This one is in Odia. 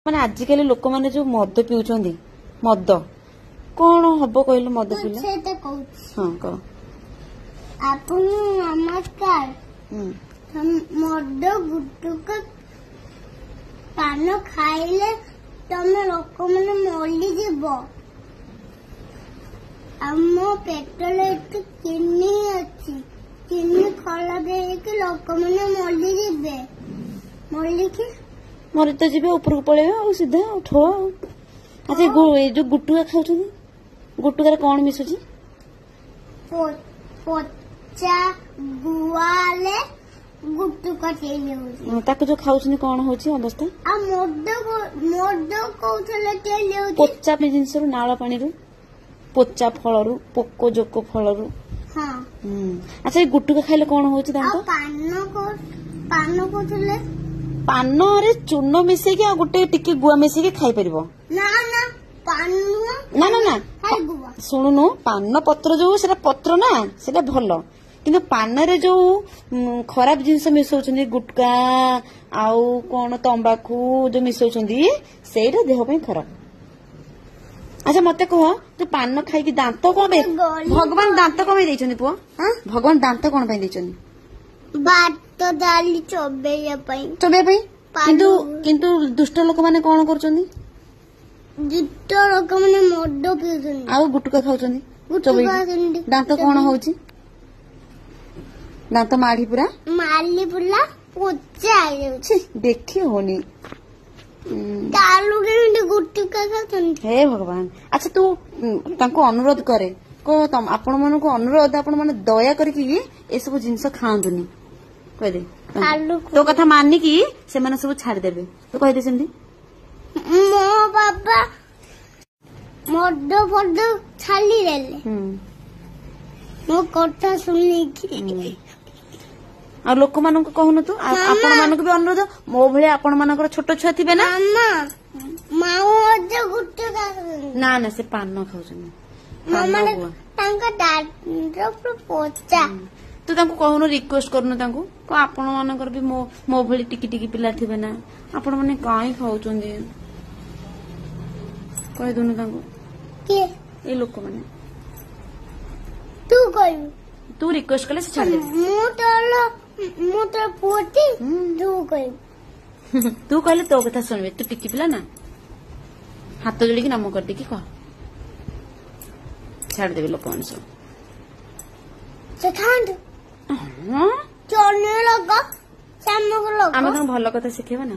ମାନେ ଆଜିକାଲି ଲୋକମାନେ ଯୋଉ ମଦ ପିଉଛନ୍ତି ମଦ କଣ ହବ କହିଲୁ ମଦ ପିଇଲେ? ହଁ କହ। ଆପଣ ନମସ୍କାର। ମଦ ଗୁଟୁକା ପାନ ଖାଇଲେ ତମେ ଲୋକମାନେ ମରିଯିବ। ଆମ ପେଟରେ ଏଠି ଚିନି ଅଛି, ଚିନି ଖରାପ ହେଇକି ଲୋକମାନେ ମରିଯିବେ। ମରି ତ ଯିବେ, ଉପରକୁ ପଳେଇବେ ଆଉ ସିଧା ଉଠ। ଆଚ୍ଛା ଏଇ ଯୋଉ ଗୁଟୁକା ଖାଉଛନ୍ତି, ଗୁଟୁକାରେ କଣ ମିଶୁଛି? ପଚା ଗୁଆଲେ ଗୁଟୁକା ତେଲ ହଉଛି। ତାକୁ ଯୋଉ ଖାଉଛନ୍ତି କଣ ହଉଛି ଅବସ୍ଥା? ଆଉ ମଦ କହୁଥିଲେ ତେଲ ହଉଛି। ପଚା ଜିନିଷରୁ, ନାଳ ପାଣିରୁ, ପଚା ଫଳରୁ, ପୋକ ଜୋକ ଫଳରୁ। ହଁ। ଆଚ୍ଛା ଏଇ ଗୁଟୁକା ଖାଇଲେ କଣ ହଉଛି ଦାନ୍ତ? ପାନ କହୁଥିଲେ ପାନରେ ଚୂନ ମିଶେଇକି ଆଉ ଗୋଟେ ଟିକେ ଗୁଆ ମିଶେଇକି ଖାଇପାରିବ। ନା ଶୁଣୁନୁ, ପାନ ପତ୍ର ଯୋଉ ସେଟା ପତ୍ର ନା, ସେଟା ଭଲ, କିନ୍ତୁ ପାନରେ ଯୋଉ ଖରାପ ଜିନିଷ ମିଶଉଛନ୍ତି, ଗୁଟକା ଆଉ କଣ ତମ୍ବାଖୁ ଯୋଉ ମିଶଉଛନ୍ତି, ସେଇଟା ଦେହ ପାଇଁ ଖରାପ। ଆଚ୍ଛା ମତେ କୁହ, ତୁ ପାନ ଖାଇକି ଦାନ୍ତ କଣ ପାଇଁ, ଭଗବାନ ଦାନ୍ତ କଣ ପାଇଁ ଦେଇଛନ୍ତି ପୁଅ? ଭଗବାନ ଦାନ୍ତ କଣ ପାଇଁ ଦେଇଛନ୍ତି? ଭାତ ଡାଲି ଚୋବେଇବା ପାଇଁ। କିନ୍ତୁ ଦୁଷ୍ଟ ଲୋକମାନେ କଣ କରୁଛନ୍ତି? ଦୁଷ୍ଟ ଲୋକମାନେ ମଦ ପିଉଛନ୍ତି ଆଉ ଗୁଟୁକା ଖାଉଛନ୍ତି। ଦାନ୍ତ କଣ ହଉଛି? ଦାନ୍ତ ମାଢି ପୁରା ପଚା ହେଇଯାଉଛି, ଦେଖି ହଉନି। ଗୁଟୁକା ଖାଉଛନ୍ତି। ହେ ଭଗବାନ। ଆଚ୍ଛା ତୁ ତାଙ୍କୁ ଅନୁରୋଧ କରେ, ଆପଣ ମାନଙ୍କୁ ଅନୁରୋଧ, ଆପଣ ମାନେ ଦୟା କରିକି ଏସବୁ ଜିନିଷ ଖାଆନ୍ତୁନି କହିଦେ। ତୋ କଥା ମାନିକି ସେମାନେ ସବୁ ଛାଡିଦେବେ, ତୁ କହିଦେ ସେମିତି। ମୋ ବାବା ମଦ ଫଦ ଛାଡିଦେଲେ ମୋ କଥା ଶୁଣିକି। ଆଉ ଲୋକମାନଙ୍କୁ କହୁନୁ ତୁ, ଆପଣ ମାନଙ୍କୁ ବି ଅନୁରୋଧ, ମୋ ଭଳିଆ ଆପଣ ମାନଙ୍କର ଛୋଟ ଛୁଆ ଥିବେ ନା। ନା ନା, ସେ ପାନ ଖାଉଛନ୍ତି। ତୁ ତାଙ୍କୁ କହୁନୁ, ରିକ୍ୱେଷ୍ଟ କରୁନୁ ତାଙ୍କୁ, ଆପଣ ମାନଙ୍କର ବି ମୋ ଭଳି ଟିକି ଟିକି ପିଲା ଥିବେ ନା, ଆପଣ ମାନେ କାହିଁ ଖାଉଛନ୍ତି, କହିଦଉନୁ ତାଙ୍କୁ। ଏଇ ଲୋକମାନେ ତୁ ରିକ୍ୱେଷ୍ଟ କଲେ ସେ ଛାଡିଦେବେ। ମୁଁ ତୋର ପୁଅଟି, ତୁ କହିଲେ ତୋ କଥା ଶୁଣିବେ, ତୁ ଟିକି ପିଲା ନା। ହାତ ଯୋଡିକି ନାମ କରିଦେଇକି କହ, ଛାଡିଦେବେ ଲୋକମାନେ ସବୁ। ଆମେ ତାଙ୍କୁ ଭଲ କଥା ଶିଖେଇବା ନା।